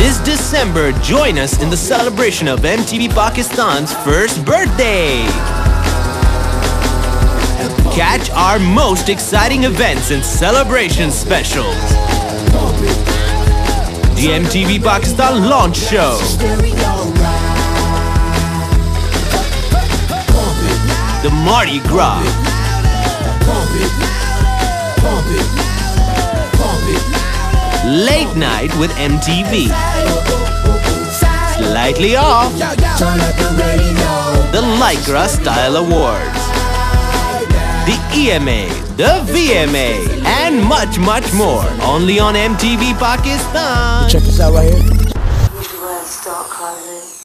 This December, join us in the celebration of MTV Pakistan's first birthday. Catch our most exciting events and celebration specials. The MTV Pakistan Launch Show. The Mardi Gras. Late Night with MTV. Slightly Off. The Lycra Style Awards. The EMA, the VMA, and much more. Only on MTV Pakistan. Check this out right here. Would you wear start clothing?